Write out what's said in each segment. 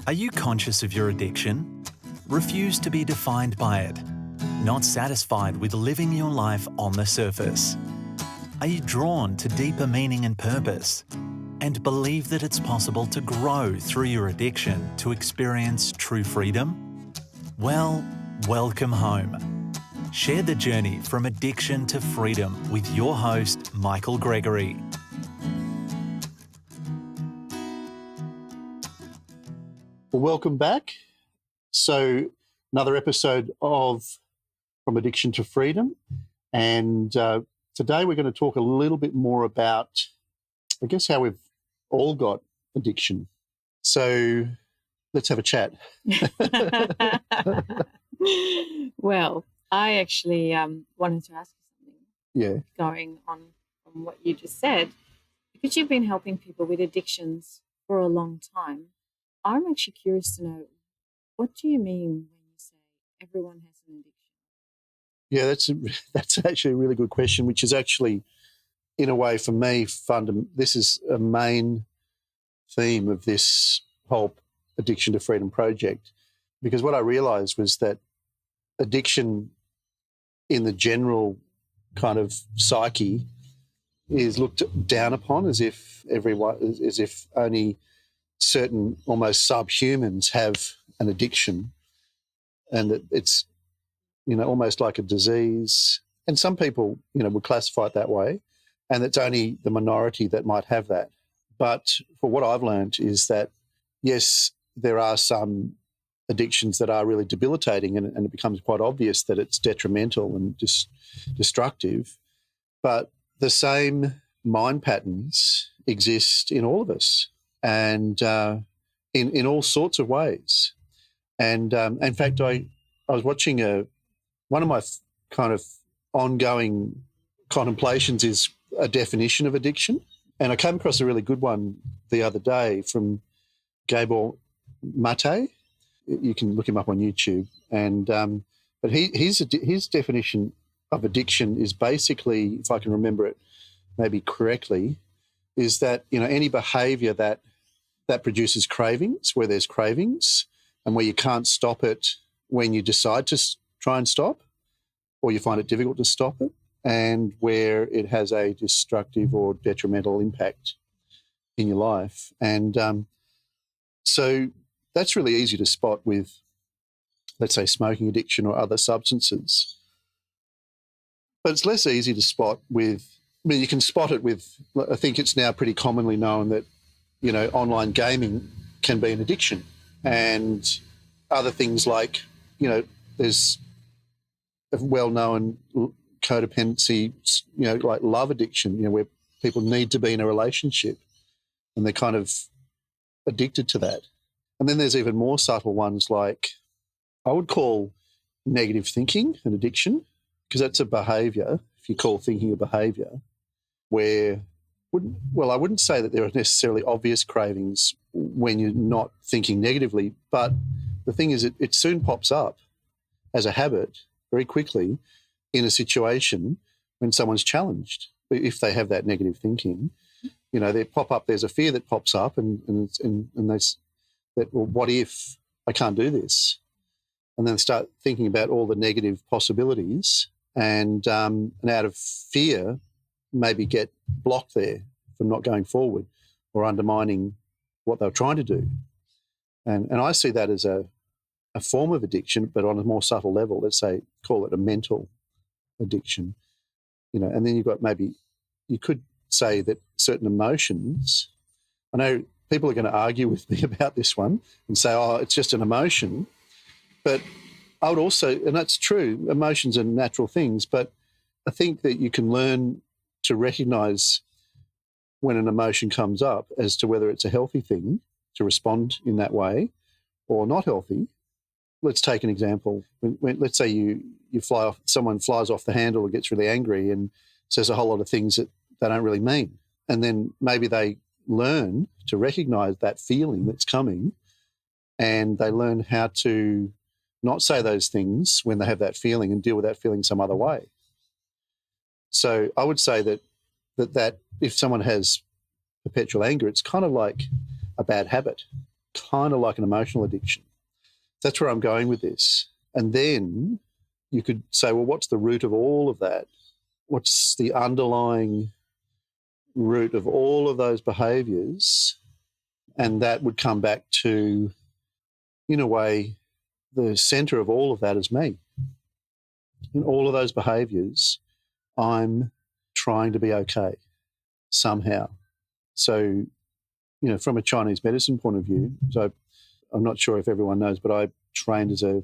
Are you conscious of your addiction? Refuse to be defined by it? Not satisfied with living your life on the surface? Are you drawn to deeper meaning and purpose? And believe that it's possible to grow through your addiction to experience true freedom? Well, welcome home. Share the journey from addiction to freedom with your host, Michael Gregory. Well, welcome back. So another episode of From Addiction to Freedom. And today we're going to talk a little bit more about, I guess, how we've all got addiction. So let's have a chat. Well, I actually wanted to ask you something. Yeah. Going on from what you just said, because you've been helping people with addictions for a long time. I'm actually curious to know, what do you mean when you say everyone has an addiction? Yeah, that's actually a really good question, which is actually, in a way, for me, this is a main theme of this whole Addiction to Freedom project, because what I realised was that addiction in the general kind of psyche is looked down upon as if only certain almost subhumans have an addiction, and that it's, almost like a disease. And some people, would classify it that way, and it's only the minority that might have that. But for what I've learned is that, yes, there are some addictions that are really debilitating, and it becomes quite obvious that it's detrimental and destructive. But the same mind patterns exist in all of us, and in all sorts of ways. And in fact, I was watching one of my kind of ongoing contemplations is a definition of addiction, and I came across a really good one the other day from Gregory. You can look him up on YouTube, and but his definition of addiction is basically, if I can remember it maybe correctly, is that any behaviour that produces cravings, where there's cravings, and where you can't stop it when you decide to try and stop, or you find it difficult to stop it, and where it has a destructive or detrimental impact in your life. And so that's really easy to spot with, let's say, smoking addiction or other substances. But it's less easy to spot with, you can spot it with, I think it's now pretty commonly known that, online gaming can be an addiction, and other things like, there's a well-known codependency, like love addiction, where people need to be in a relationship and they're kind of addicted to that. And then there's even more subtle ones, like I would call negative thinking an addiction, because that's a behaviour, if you call thinking a behaviour, where, I wouldn't say that there are necessarily obvious cravings when you're not thinking negatively, but the thing is it soon pops up as a habit very quickly in a situation when someone's challenged, if they have that negative thinking. There's a fear that pops up, and they that, well, what if I can't do this? And then start thinking about all the negative possibilities, and out of fear, maybe get blocked there from not going forward or undermining what they're trying to do. And I see that as a form of addiction, but on a more subtle level. Let's say, call it a mental addiction. And then you've got, maybe you could say that certain emotions, I know people are going to argue with me about this one and say, oh, it's just an emotion. But I would also, and that's true, emotions are natural things, but I think that you can learn to recognise when an emotion comes up as to whether it's a healthy thing to respond in that way or not healthy. Let's take an example. When let's say you fly off, someone flies off the handle or gets really angry and says a whole lot of things that they don't really mean. And then maybe they learn to recognise that feeling that's coming, and they learn how to not say those things when they have that feeling and deal with that feeling some other way. So I would say that if someone has perpetual anger, it's kind of like a bad habit, kind of like an emotional addiction. That's where I'm going with this. And then you could say, well, what's the root of all of that? What's the underlying root of all of those behaviours? And that would come back to, in a way, the centre of all of that is me. In all of those behaviours, I'm trying to be okay somehow. So, from a Chinese medicine point of view, so I'm not sure if everyone knows, but I trained as an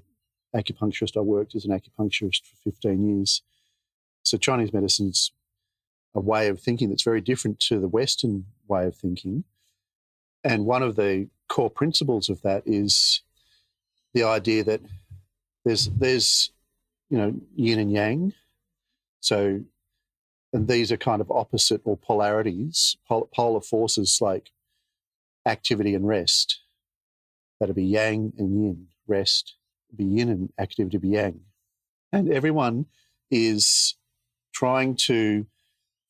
acupuncturist. I worked as an acupuncturist for 15 years. So Chinese medicine's a way of thinking that's very different to the Western way of thinking. And one of the core principles of that is the idea that there's yin and yang. So, and these are kind of opposite or polarities, polar forces like activity and rest. That'd be yang and yin. Rest be yin and activity be yang. And everyone is trying to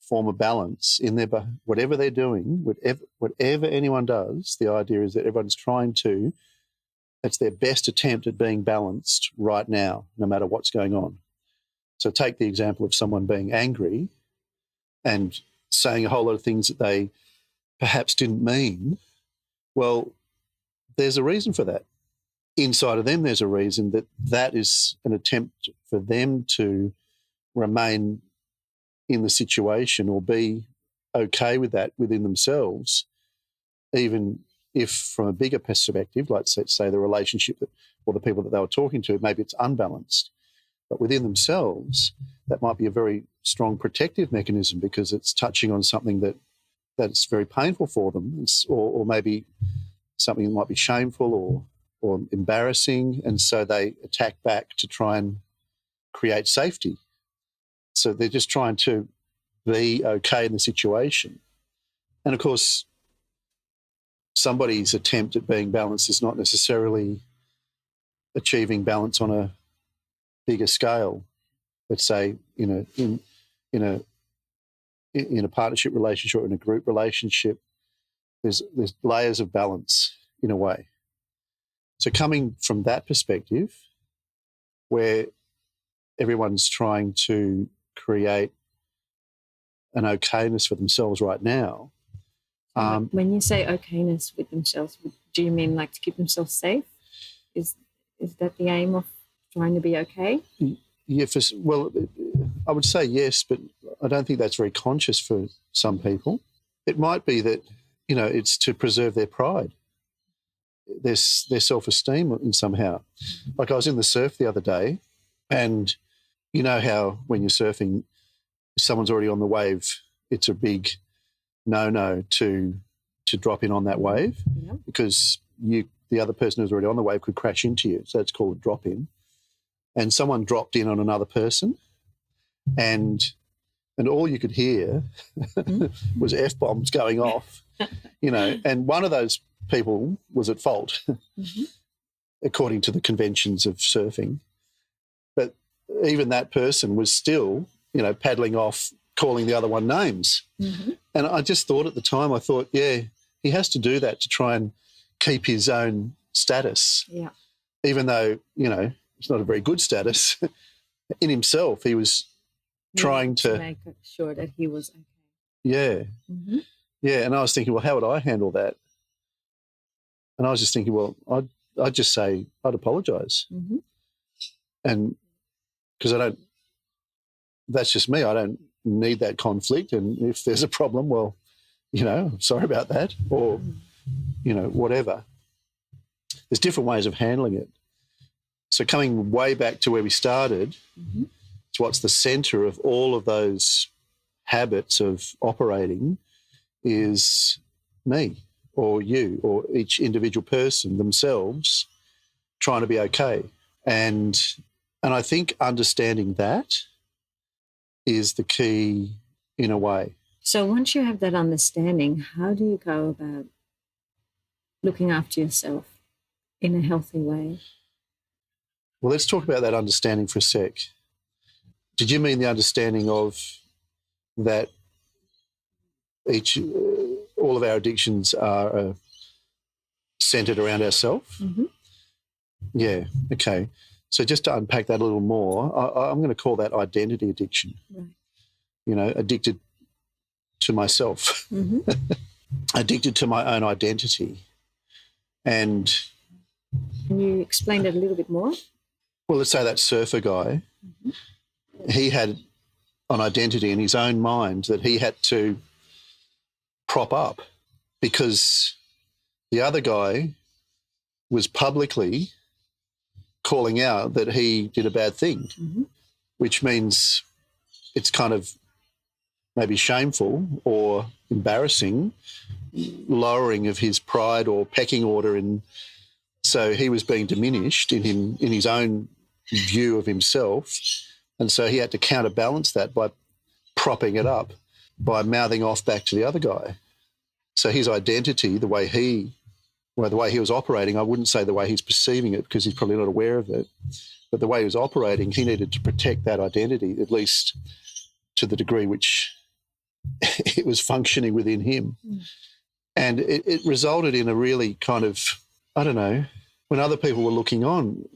form a balance in their whatever they're doing, whatever anyone does. The idea is that everyone's trying to. It's their best attempt at being balanced right now, no matter what's going on. So take the example of someone being angry and saying a whole lot of things that they perhaps didn't mean. Well, there's a reason for that. Inside of them, there's a reason that is an attempt for them to remain in the situation or be okay with that within themselves, even if from a bigger perspective, like say the relationship or the people that they were talking to, maybe it's unbalanced. But within themselves, that might be a very strong protective mechanism because it's touching on something that's very painful for them, or maybe something that might be shameful or embarrassing, and so they attack back to try and create safety. So they're just trying to be okay in the situation. And of course, somebody's attempt at being balanced is not necessarily achieving balance on a bigger scale. Let's say, in a partnership relationship or in a group relationship, there's layers of balance in a way. So coming from that perspective, where everyone's trying to create an okayness for themselves right now. When you say okayness with themselves, do you mean like to keep themselves safe? Is that the aim of trying to be okay? Yeah, I would say yes, but I don't think that's very conscious for some people. It might be that, it's to preserve their pride, their self-esteem in somehow. Like I was in the surf the other day, and you know how when you're surfing, if someone's already on the wave, it's a big no-no to drop in on that wave because the other person who's already on the wave could crash into you. So it's called a drop-in. And someone dropped in on another person, and all you could hear was F-bombs going off, and one of those people was at fault, according to the conventions of surfing. But even that person was still, paddling off, calling the other one names. And I just thought at the time, yeah, he has to do that to try and keep his own status. Yeah. Even though, it's not a very good status. In himself, he was trying to make sure that he was okay. Yeah. Yeah, and I was thinking, well, how would I handle that? And I was just thinking, well, I'd just say I'd apologise. And because that's just me. I don't need that conflict. And if there's a problem, well, I'm sorry about that, or, whatever. There's different ways of handling it. So coming way back to where we started, to what's the centre of all of those habits of operating is me or you or each individual person themselves trying to be okay. And I think understanding that is the key in a way. So once you have that understanding, how do you go about looking after yourself in a healthy way? Well, let's talk about that understanding for a sec. Did you mean the understanding of that all of our addictions are a centered around ourselves. Mm-hmm. Yeah, okay. So just to unpack that a little more, I'm going to call that identity addiction. Right. You know, addicted to myself, Mm-hmm. addicted to my own identity. And, Can you explain that a little bit more? well, let's say that surfer guy, he had an identity in his own mind that he had to prop up because the other guy was publicly calling out that he did a bad thing, which means it's kind of maybe shameful or embarrassing, lowering of his pride or pecking order. And so he was being diminished in his own view of himself. And so he had to counterbalance that by propping it up, by mouthing off back to the other guy. So his identity, the way he was operating, I wouldn't say the way he's perceiving it because he's probably not aware of it, but the way he was operating, he needed to protect that identity, at least to the degree which it was functioning within him. And it resulted in a really kind of, I don't know, when other people were looking on,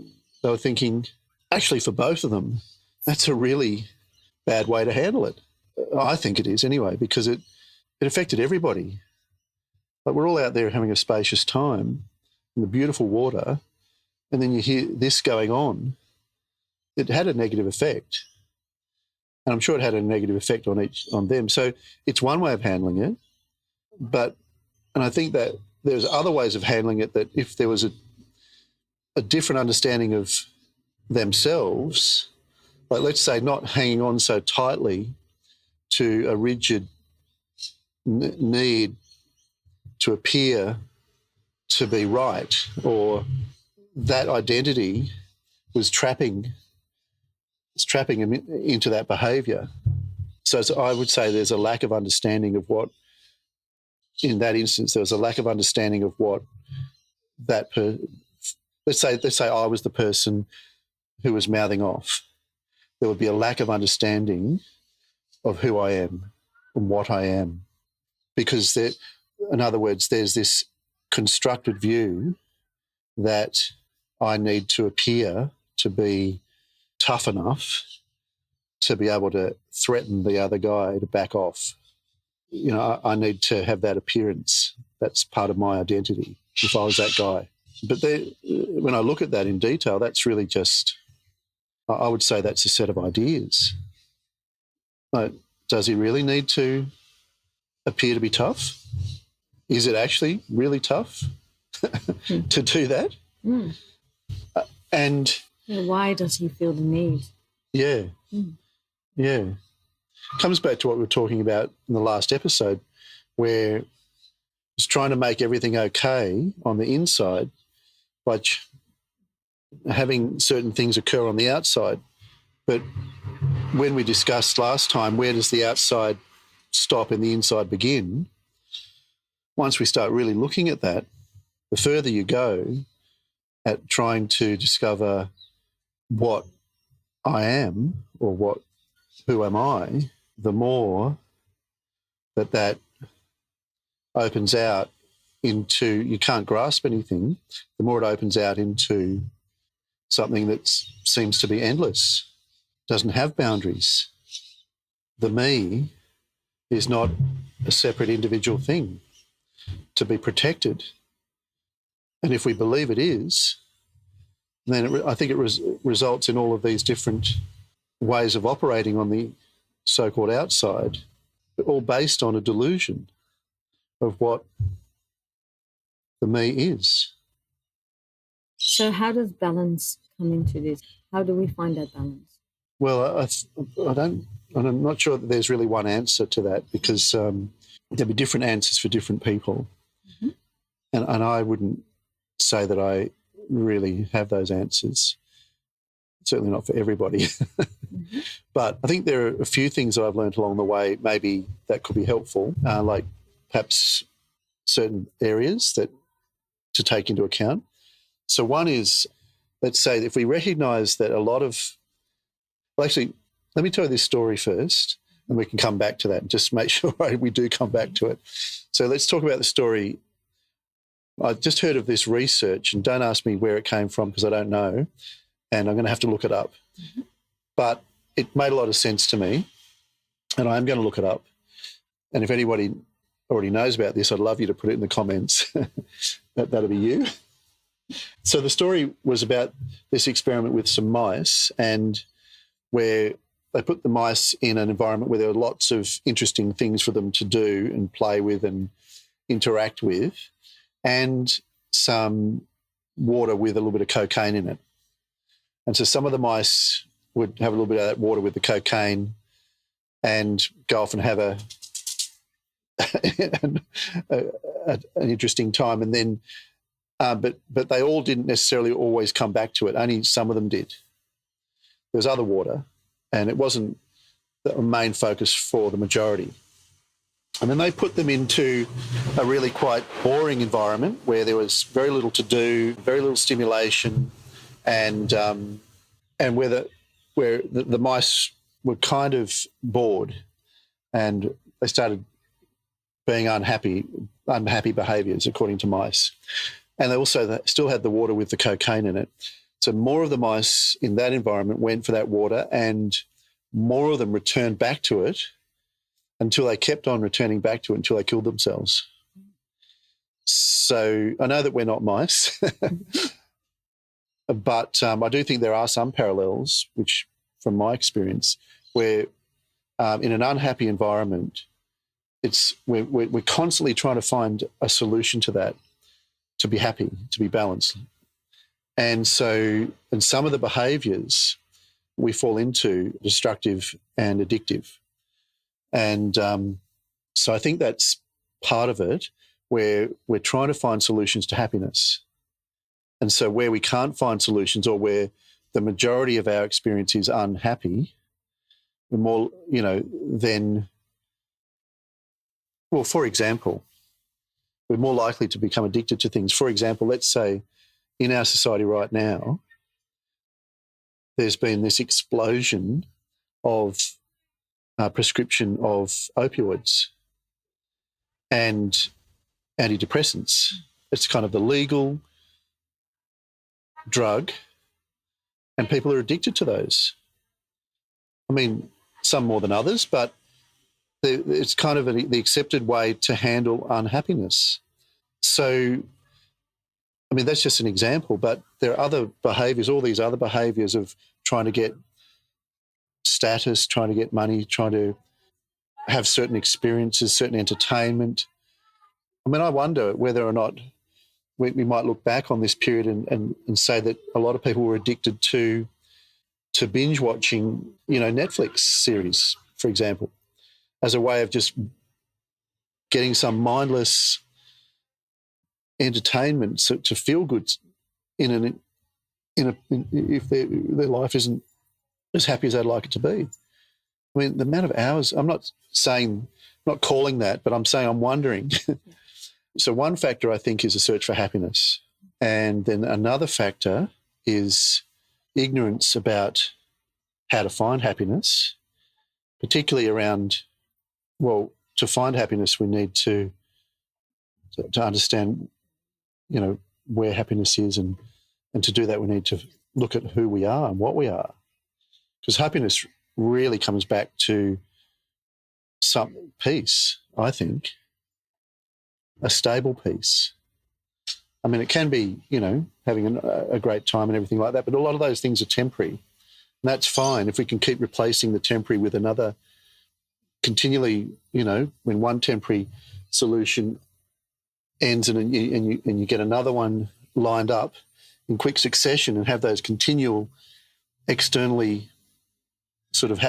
they were thinking, actually for both of them, that's a really bad way to handle it. I think it is anyway, because it affected everybody. Like we're all out there having a spacious time in the beautiful water, and then you hear this going on. It had a negative effect. And I'm sure it had a negative effect on them. So it's one way of handling it. And I think that there's other ways of handling it, that if there was a different understanding of themselves, like let's say not hanging on so tightly to a rigid need to appear to be right, or that identity was trapping him into that behaviour. So I would say there's a lack of understanding of what, in that instance, there was a lack of understanding of what let's say I was the person who was mouthing off. There would be a lack of understanding of who I am and what I am, because in other words, there's this constructed view that I need to appear to be tough enough to be able to threaten the other guy to back off. You know, I need to have that appearance. That's part of my identity if I was that guy. But when I look at that in detail, that's really just, I would say that's a set of ideas. Like, does he really need to appear to be tough? Is it actually really tough to do that? Mm. And why does he feel the need? Yeah. Yeah. Comes back to what we were talking about in the last episode, where it's trying to make everything okay on the inside by having certain things occur on the outside. But when we discussed last time, where does the outside stop and the inside begin? Once we start really looking at that, the further you go at trying to discover what I am or who am I, the more that opens out into, you can't grasp anything, the more it opens out into something that seems to be endless, doesn't have boundaries. The me is not a separate individual thing to be protected. And if we believe it is, then I think it results in all of these different ways of operating on the so-called outside, but all based on a delusion of what the me is. So how does balance come into this? How do we find that balance? Well, I'm not sure that there's really one answer to that, because there'll be different answers for different people. Mm-hmm. And I wouldn't say that I really have those answers. Certainly not for everybody. Mm-hmm. But I think there are a few things that I've learned along the way maybe that could be helpful, like perhaps certain areas that to take into account. So one is, let's say, if we recognise that a lot of, well, actually, let me tell you this story first, and we can come back to that and just make sure we do come back to it. So let's talk about the story I just heard of this research, and don't ask me where it came from because I don't know, and I'm going to have to look it up. But it made a lot of sense to me, and I am going to look it up. And if anybody already knows about this, I'd love you to put it in the comments. That'll be you. So the story was about this experiment with some mice, and where they put the mice in an environment where there were lots of interesting things for them to do and play with and interact with, and some water with a little bit of cocaine in it. And so some of the mice would have a little bit of that water with the cocaine and go off and have an interesting time. And then, but they all didn't necessarily always come back to it. Only some of them did. There was other water, and it wasn't the main focus for the majority. And then they put them into a really quite boring environment where there was very little to do, very little stimulation, and where the mice were kind of bored, and they started being unhappy behaviours according to mice. And they also still had the water with the cocaine in it. So more of the mice in that environment went for that water, and more of them returned back to it until they kept on returning back to it until they killed themselves. So I know that we're not mice, but I do think there are some parallels, which from my experience, where in an unhappy environment, we're constantly trying to find a solution to that, to be happy, to be balanced. And so, and some of the behaviours we fall into, destructive and addictive. And so I think that's part of it, where we're trying to find solutions to happiness. And so where we can't find solutions, or where the majority of our experience is unhappy, we're more, then, well, for example, we're more likely to become addicted to things. For example, let's say in our society right now, there's been this explosion of prescription of opioids and antidepressants. It's kind of the legal drug, and people are addicted to those. I mean, some more than others, but it's kind of the accepted way to handle unhappiness. So, I mean, that's just an example, but there are other behaviours, all these other behaviours of trying to get status, trying to get money, trying to have certain experiences, certain entertainment. I mean, I wonder whether or not we might look back on this period and say that a lot of people were addicted to binge watching, Netflix series, for example, as a way of just getting some mindless entertainment to feel good if their life isn't as happy as they'd like it to be. I mean, the amount of hours, I'm not calling that, but I'm saying I'm wondering. So one factor, I think, is a search for happiness. And then another factor is ignorance about how to find happiness, particularly around, well, to find happiness, we need to understand, where happiness is. And to do that, we need to look at who we are and what we are. Because happiness really comes back to some peace, I think, a stable peace. I mean, it can be, having a great time and everything like that, but a lot of those things are temporary. And that's fine if we can keep replacing the temporary with another continually, when one temporary solution ends and you get another one lined up in quick succession, and have those continual externally sort of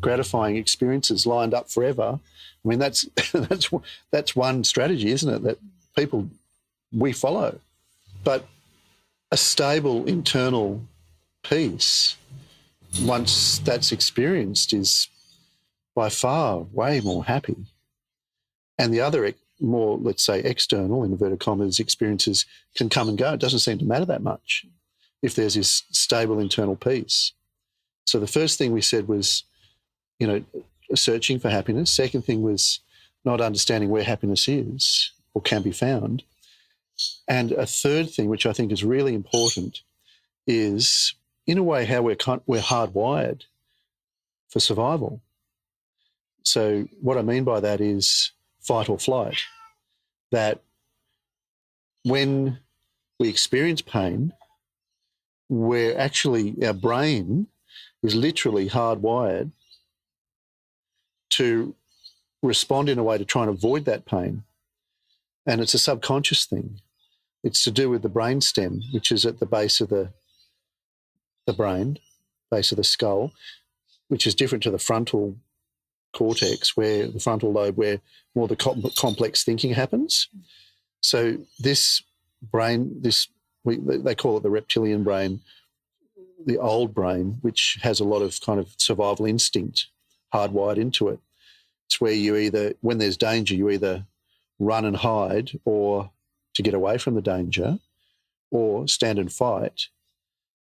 gratifying experiences lined up forever. I mean, that's one strategy, isn't it, that we follow. But a stable internal peace, once that's experienced, is by far way more happy. And the other more, let's say, external, in inverted commas, experiences can come and go. It doesn't seem to matter that much if there's this stable internal peace. So the first thing we said was, searching for happiness. Second thing was not understanding where happiness is or can be found. And a third thing, which I think is really important, is in a way how we're hardwired for survival. So what I mean by that is fight or flight, that when we experience pain, our brain is literally hardwired to respond in a way to try and avoid that pain. And it's a subconscious thing. It's to do with the brain stem, which is at the base of the brain, base of the skull, which is different to the frontal cortex, where the frontal lobe, where more the complex thinking happens. So this brain, they call it the reptilian brain, the old brain, which has a lot of kind of survival instinct hardwired into it. It's where when there's danger, you either run and hide or to get away from the danger, or stand and fight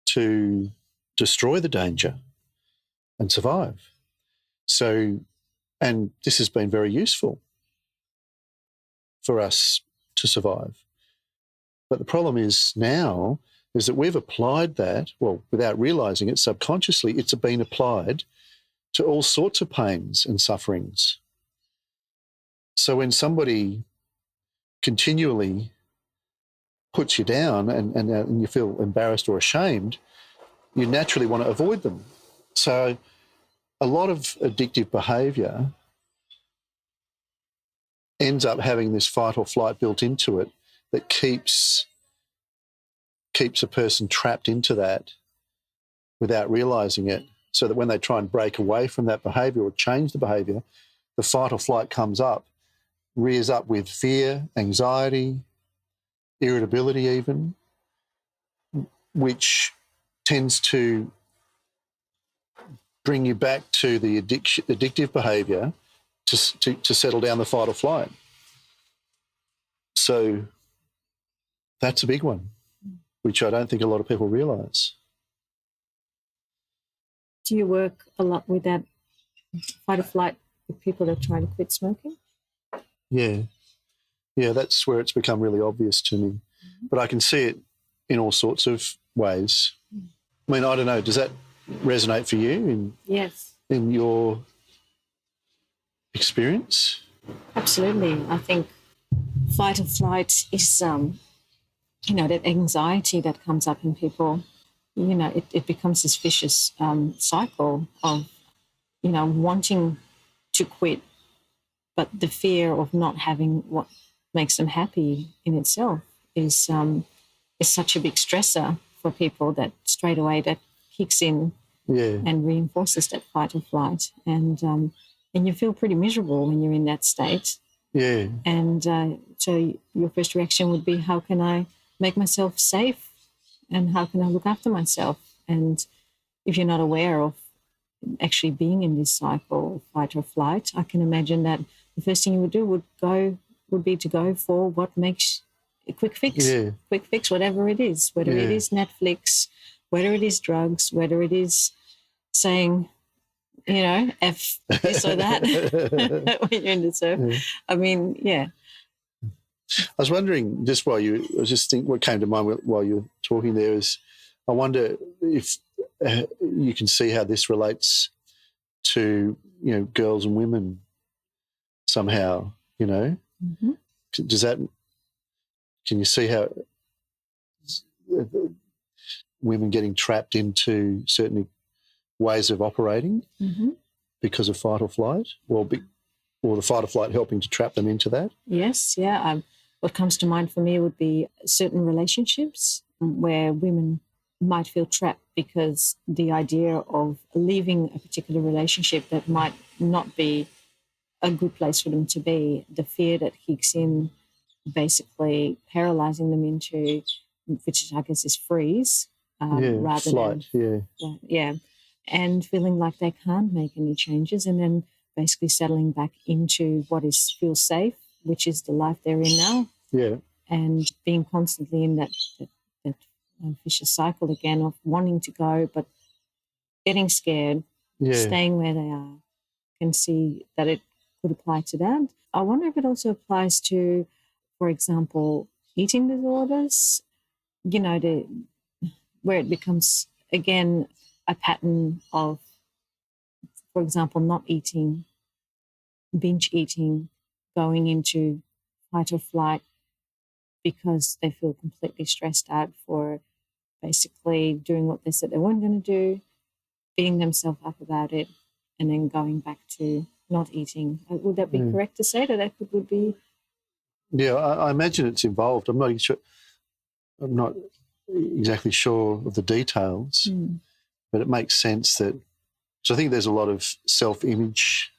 to destroy the danger and survive. So, and this has been very useful for us to survive. But the problem is now is that we've applied that, well, without realising it, subconsciously, it's been applied to all sorts of pains and sufferings. So when somebody continually puts you down and you feel embarrassed or ashamed, you naturally want to avoid them. So a lot of addictive behaviour ends up having this fight or flight built into it that keeps a person trapped into that without realising it, so that when they try and break away from that behaviour or change the behaviour, the fight or flight comes up, rears up with fear, anxiety, irritability even, which tends to bring you back to the addictive behaviour to settle down the fight or flight. So that's a big one, which I don't think a lot of people realise. Do you work a lot with that fight or flight with people that try to quit smoking? Yeah, that's where it's become really obvious to me. But I can see it in all sorts of ways. I mean, I don't know, does that resonate for you Yes. in your experience? Absolutely. I think fight or flight is, that anxiety that comes up in people, it becomes this vicious cycle of, wanting to quit, but the fear of not having what makes them happy in itself is such a big stressor for people that straight away that kicks in and reinforces that fight or flight. And you feel pretty miserable when you're in that state. Yeah. And so your first reaction would be, how can I make myself safe and how can I look after myself? And if you're not aware of actually being in this cycle of fight or flight, I can imagine that the first thing you would do would be to go for what makes a quick fix. Yeah. Quick fix, whatever it is, whether it is Netflix, whether it is drugs, whether it is saying, F this or that when you're in the surf. Yeah. I mean, yeah. I was wondering, what came to mind while you were talking there is, I wonder if you can see how this relates to, girls and women somehow, Mm-hmm. Can you see how women getting trapped into certain ways of operating because of fight or flight, or the fight or flight helping to trap them into that? Yes, yeah. What comes to mind for me would be certain relationships where women might feel trapped because the idea of leaving a particular relationship that might not be a good place for them to be, the fear that kicks in, basically paralyzing them into, which I guess is freeze, rather flight, than and feeling like they can't make any changes, and then basically settling back into what feels safe, which is the life they're in now. Yeah. And being constantly in that vicious cycle again of wanting to go, but getting scared, staying where they are. Can see that it could apply to that. I wonder if it also applies to, for example, eating disorders, where it becomes, again, a pattern of, for example, not eating, binge eating, going into fight or flight because they feel completely stressed out for basically doing what they said they weren't going to do, beating themselves up about it, and then going back to not eating. Would that be correct to say that would be? Yeah, I imagine it's involved. I'm not exactly sure of the details, but it makes sense that. So I think there's a lot of self-image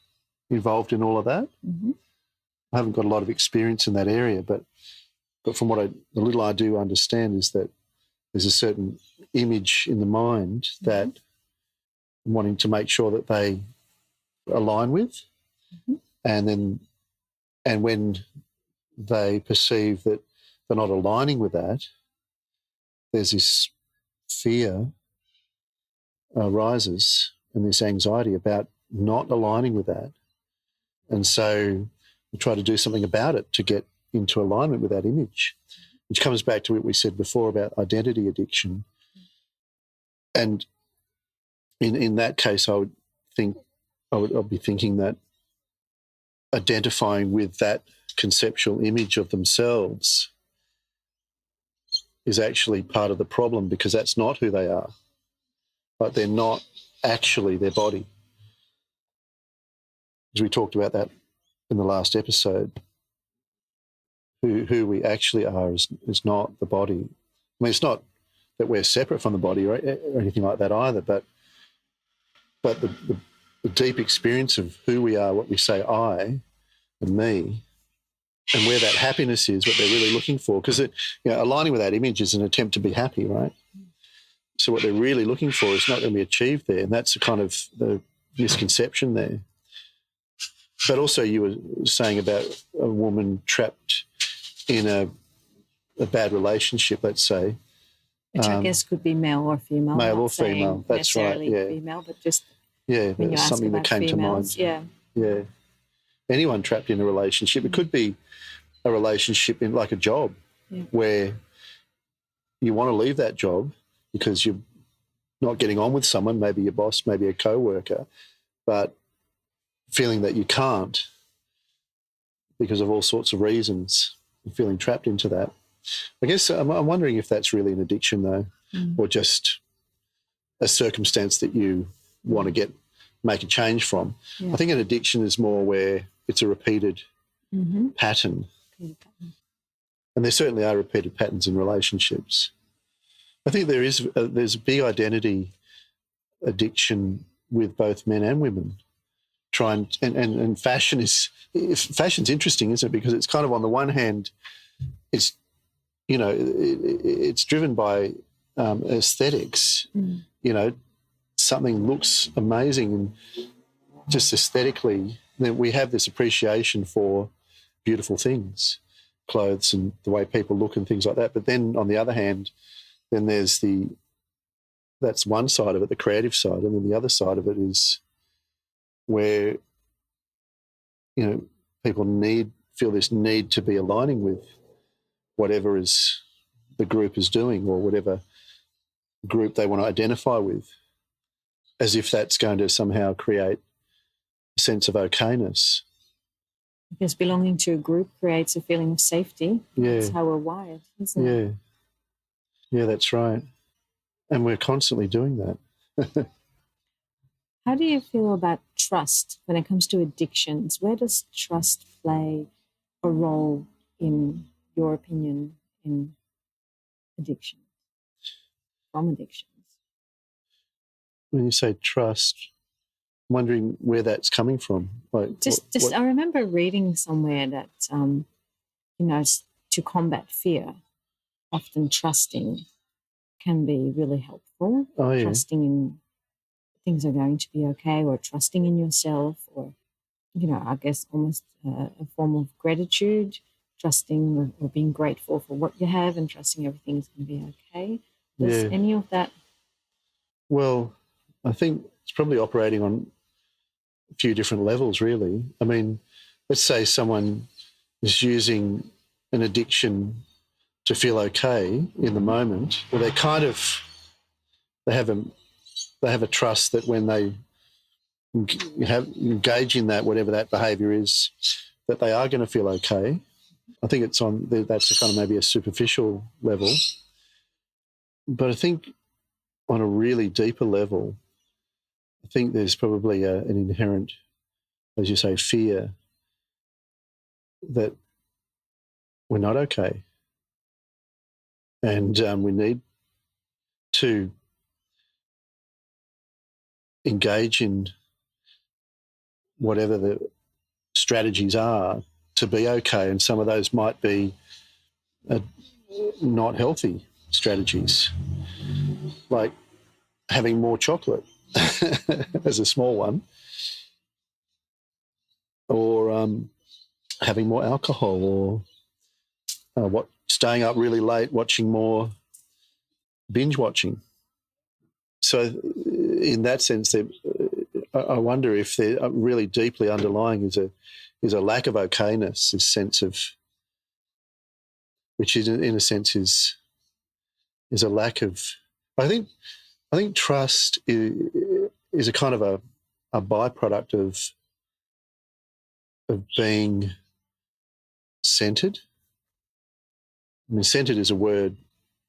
involved in all of that. Mm-hmm. I haven't got a lot of experience in that area, but from the little I do understand is that there's a certain image in the mind that I'm wanting to make sure that they align with, and when they perceive that they're not aligning with that, there's this fear arises and this anxiety about not aligning with that. And so we try to do something about it to get into alignment with that image, which comes back to what we said before about identity addiction. And in that case, I'll be thinking that identifying with that conceptual image of themselves is actually part of the problem, because that's not who they are. Like, they're not actually their body. As we talked about that in the last episode, who we actually are is not the body. I mean, it's not that we're separate from the body or anything like that either, but the deep experience of who we are, what we say I and me, and where that happiness is, what they're really looking for. Because aligning with that image is an attempt to be happy, right? So what they're really looking for is not going to be achieved there, and that's a kind of the misconception there. But also, you were saying about a woman trapped in a bad relationship, let's say. Which I guess could be male or female. Male or female, that's right. Yeah. Female, but just when you ask something that came females, to mind. Yeah. Anyone trapped in a relationship. It could be a relationship in like a job where you want to leave that job because you're not getting on with someone, maybe your boss, maybe a co-worker, but feeling that you can't because of all sorts of reasons, and feeling trapped into that. I guess I'm wondering if that's really an addiction, though, or just a circumstance that you want to make a change from. I think an addiction is more where it's a repeated pattern. And there certainly are repeated patterns in relationships. I think there's a big identity addiction with both men and women. And fashion's interesting, isn't it? Because it's kind of, on the one hand, it's it's driven by aesthetics. Something looks amazing, and just aesthetically, then we have this appreciation for beautiful things, clothes and the way people look and things like that. But then on the other hand, then there's that's one side of it, the creative side, and then the other side of it is where people feel this need to be aligning with whatever is the group is doing, or whatever group they want to identify with, as if that's going to somehow create a sense of okayness. Because belonging to a group creates a feeling of safety. Yeah. That's how we're wired, isn't it? Yeah, that's right. And we're constantly doing that. How do you feel about trust when it comes to addictions? Where does trust play a role, in your opinion, in addiction, from addictions? When you say trust, I'm wondering where that's coming from. Like, I remember reading somewhere that, to combat fear, often trusting can be really helpful. Oh, yeah. Trusting in things are going to be okay, or trusting in yourself, or, I guess almost a form of gratitude, trusting or being grateful for what you have and trusting everything's going to be okay. Does any of that? Well, I think it's probably operating on a few different levels, really. I mean, let's say someone is using an addiction to feel okay in the moment, well, they have a trust that when they engage in that, whatever that behaviour is, that they are going to feel okay. I think that's a kind of maybe a superficial level. But I think on a really deeper level, I think there's probably an inherent, as you say, fear that we're not okay. And we need to engage in whatever the strategies are to be okay. And some of those might be not healthy strategies, like having more chocolate as a small one, or having more alcohol, or staying up really late watching more binge watching. So in that sense, I wonder if there really deeply underlying is a lack of okayness, this sense of, which is in a sense is a lack of. I think trust is a kind of a byproduct of being centered. I mean, centered is a word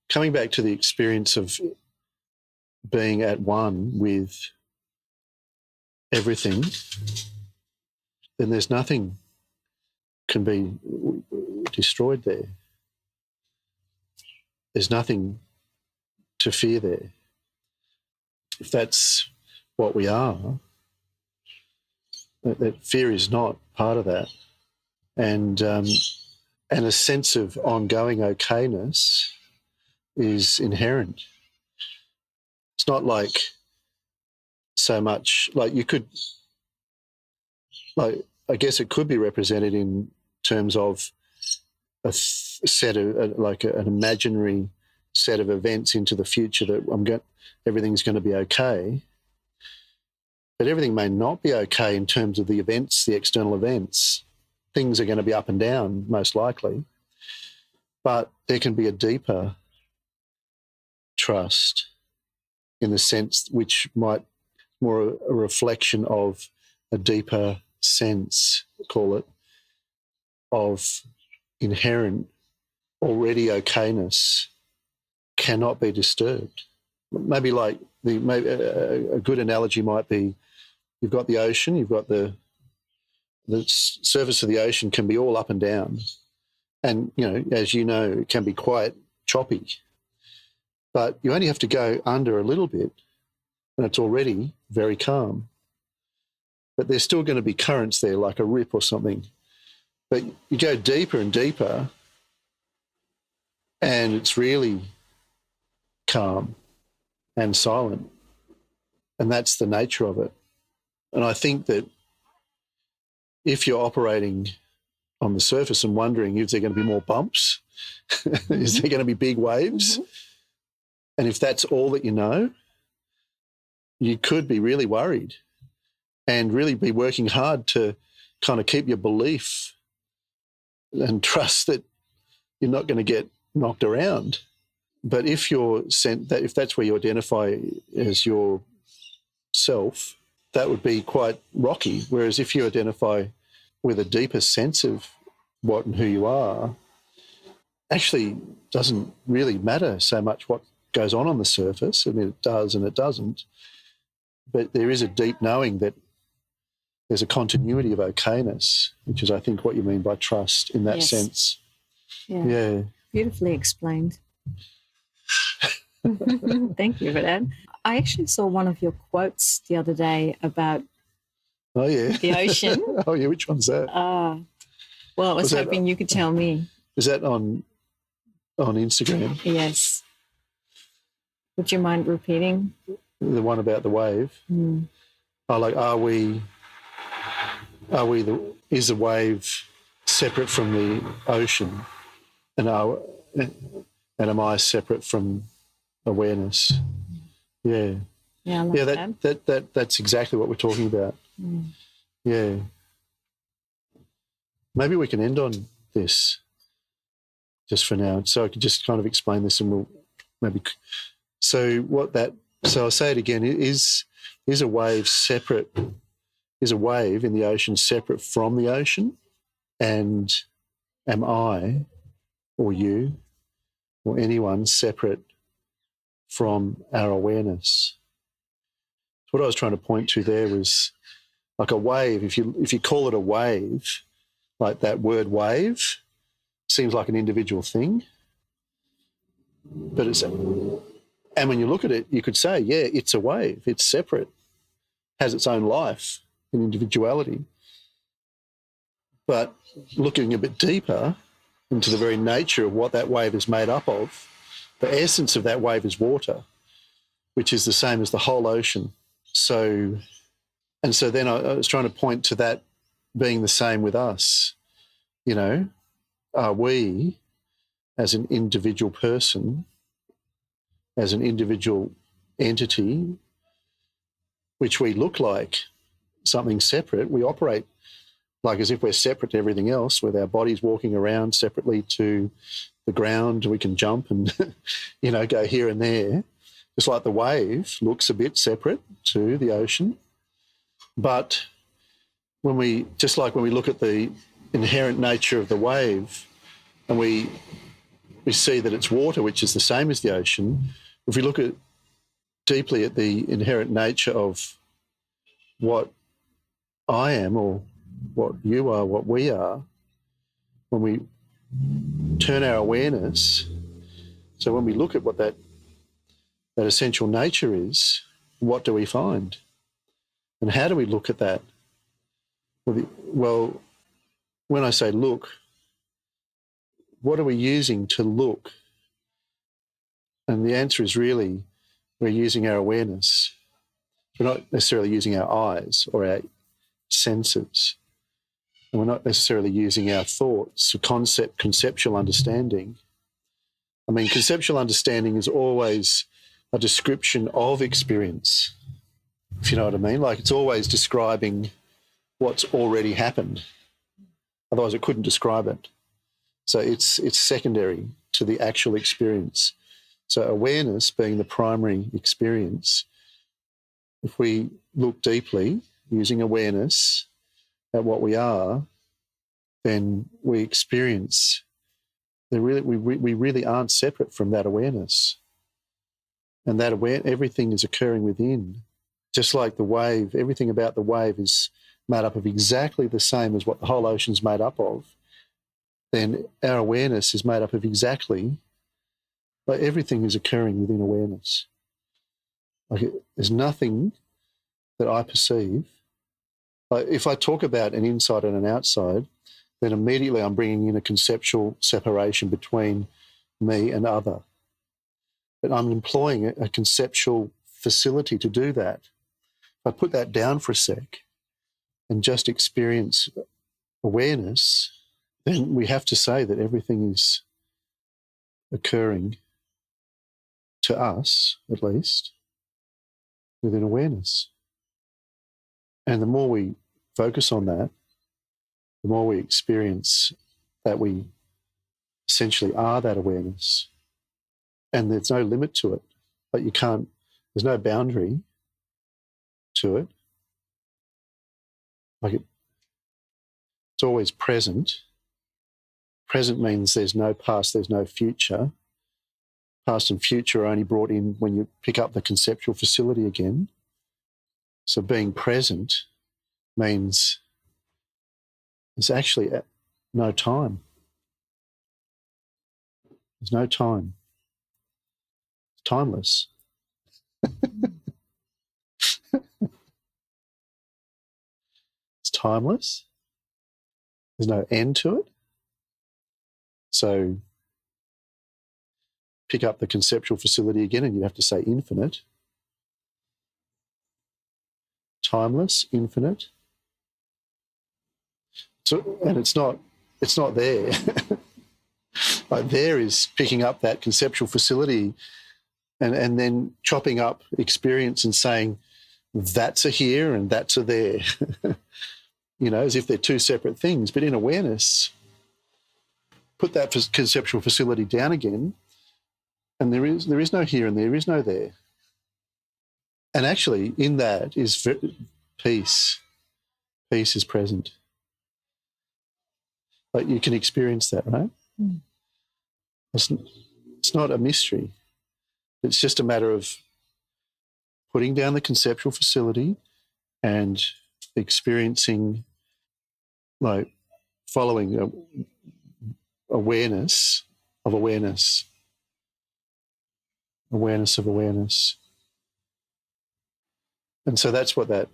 coming back to the experience of being at one with everything. Then there's nothing can be destroyed there. There's nothing to fear there. If that's what we are, that fear is not part of that. And a sense of ongoing okayness is inherent. It's not like so much, like you could, like I guess it could be represented in terms of a set of, like an imaginary set of events into the future that everything's going to be okay. But everything may not be okay in terms of the events, the external events. Things are going to be up and down, most likely. But there can be a deeper trust in the sense which might more a reflection of a deeper sense, call it, of inherent already okayness cannot be disturbed. Maybe like a good analogy might be, you've got the ocean, you've got the surface of the ocean can be all up and down. And, as you know, it can be quite choppy. But you only have to go under a little bit and it's already very calm. But there's still going to be currents there, like a rip or something. But you go deeper and deeper and it's really calm and silent. And that's the nature of it. And I think that if you're operating on the surface and wondering, is there going to be more bumps? Is there going to be big waves? Mm-hmm. And if that's all that you know, you could be really worried and really be working hard to kind of keep your belief and trust that you're not going to get knocked around. But if that's where you identify as your self, that would be quite rocky. Whereas if you identify with a deeper sense of what and who you are, actually doesn't really matter so much what goes on the surface. I mean, it does and it doesn't. But there is a deep knowing that there's a continuity of okayness, which is, I think, what you mean by trust in that sense. Yeah. Beautifully explained. Thank you for that. I actually saw one of your quotes the other day about the ocean. Oh, yeah, which one's that? Well, I was hoping you could tell me. Is that on Instagram? Yes. Would you mind repeating? The one about the wave. Mm. Is the wave separate from the ocean? And am I separate from awareness? Yeah. Yeah, I like that's exactly what we're talking about. Mm. Yeah. Maybe we can end on this. just for now. So I could just kind of explain this, and we'll maybe. So I'll say it again. Is a wave separate? Is a wave in the ocean separate from the ocean? And am I, or you, or anyone separate from our awareness? What I was trying to point to there was like a wave. If you call it a wave, like that word wave seems like an individual thing, but and when you look at it, you could say, yeah, it's a wave. It's separate, has its own life and individuality. But looking a bit deeper into the very nature of what that wave is made up of, the essence of that wave is water, which is the same as the whole ocean. So then I was trying to point to that being the same with us. You know, are we, as an individual person, as an individual entity, which we look like something separate, we operate like as if we're separate to everything else, with our bodies walking around separately to the ground. We can jump and, go here and there. Just like the wave looks a bit separate to the ocean. But when we look at the inherent nature of the wave, and we see that it's water, which is the same as the ocean, if we look deeply at the inherent nature of what I am, or what you are, what we are, when we turn our awareness, so when we look at what that essential nature is, what do we find? And how do we look at that? Well, when I say look, what are we using to look? And the answer is really, we're using our awareness. We're not necessarily using our eyes or our senses. And we're not necessarily using our thoughts, conceptual understanding. I mean, conceptual understanding is always a description of experience, if you know what I mean. Like, it's always describing what's already happened. Otherwise, it couldn't describe it. So it's secondary to the actual experience. So awareness being the primary experience, if we look deeply using awareness at what we are, then we experience we really aren't separate from that awareness. And that everything is occurring within. Just like the wave, everything about the wave is made up of exactly the same as what the whole ocean's made up of. Then our awareness is made up of exactly, like, everything is occurring within awareness. Like, there's nothing that I perceive. Like, if I talk about an inside and an outside, then immediately I'm bringing in a conceptual separation between me and other. But I'm employing a conceptual facility to do that. If I put that down for a sec and just experience awareness, then we have to say that everything is occurring, to us at least, within awareness. And the more we focus on that, the more we experience that we essentially are that awareness. And there's no limit to it. Like, there's no boundary to it. Like, it's always present. Present means there's no past, there's no future. Past and future are only brought in when you pick up the conceptual facility again. So being present means there's actually no time. There's no time. It's timeless. It's timeless. There's no end to it. So pick up the conceptual facility again and you have to say infinite. Timeless, infinite. So, and it's not there. Like, there is picking up that conceptual facility and then chopping up experience and saying that's a here and that's a there. As if they're two separate things. But in awareness, put that conceptual facility down again, and there is no here and there is no there. And actually, in that is peace. Peace is present. Like you can experience that, right? Mm. It's not a mystery. It's just a matter of putting down the conceptual facility and experiencing, like, following awareness of awareness, awareness of awareness. And so that's what that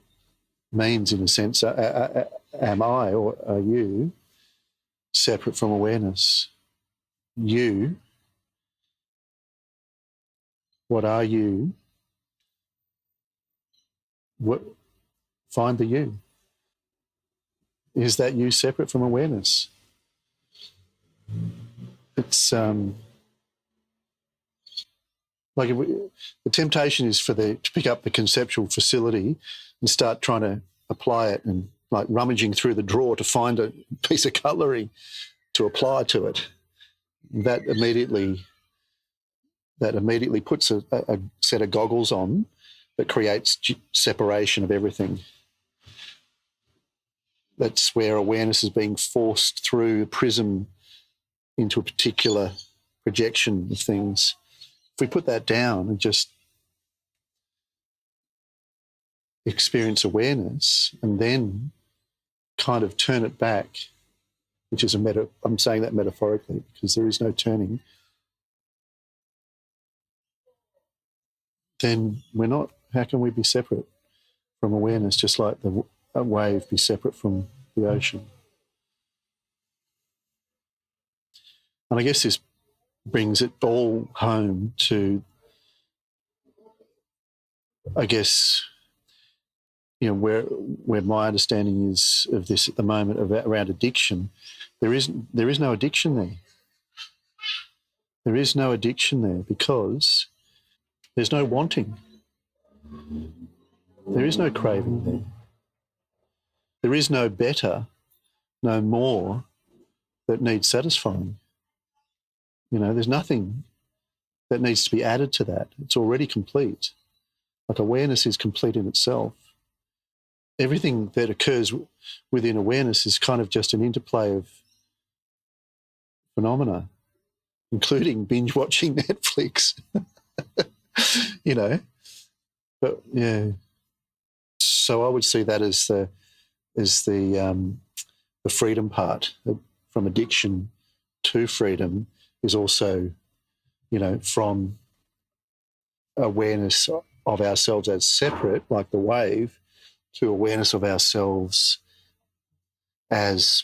means in a sense. Am I, or are you, separate from awareness? You, what are you? What, find the you. Is that you separate from awareness? It's like the temptation is to pick up the conceptual facility and start trying to apply it, and like rummaging through the drawer to find a piece of cutlery to apply to it. That immediately puts a set of goggles on that creates separation of everything. That's where awareness is being forced through a prism into a particular projection of things. If we put that down and just experience awareness and then kind of turn it back, which is I'm saying that metaphorically because there is no turning, then we're not, how can we be separate from awareness, just like a wave be separate from the ocean? And I guess this brings it all home to, I guess, you know, where my understanding is of this at the moment around addiction. There is no addiction there. There is no addiction there because there's no wanting. There is no craving there. There is no better, no more that needs satisfying. You know, there's nothing that needs to be added to that. It's already complete. Like awareness is complete in itself. Everything that occurs within awareness is kind of just an interplay of phenomena, including binge watching Netflix. You know, but yeah. So I would see that as the freedom part. From addiction to freedom is also, you know, from awareness of ourselves as separate, like the wave, to awareness of ourselves as,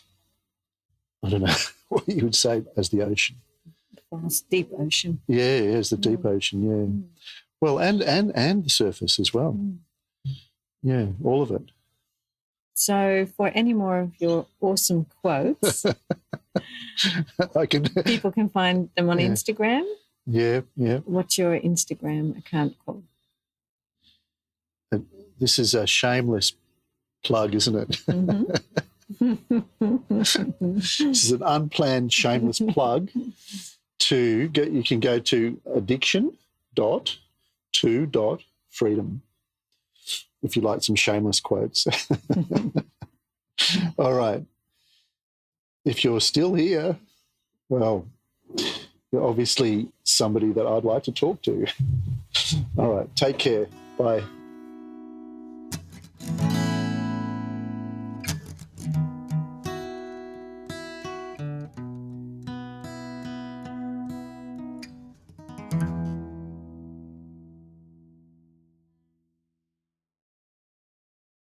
I don't know what you would say, as the ocean. Vast, deep ocean. Yeah, as the deep ocean, yeah. Mm. Well, and the surface as well. Mm. Yeah, all of it. So for any more of your awesome quotes, people can find them on Instagram. Yeah, yeah. What's your Instagram account called? This is a shameless plug, isn't it? Mm-hmm. This is an unplanned shameless plug. You can go to addiction.to.freedom if you like some shameless quotes. All right. If you're still here, well, you're obviously somebody that I'd like to talk to. All right. Take care. Bye.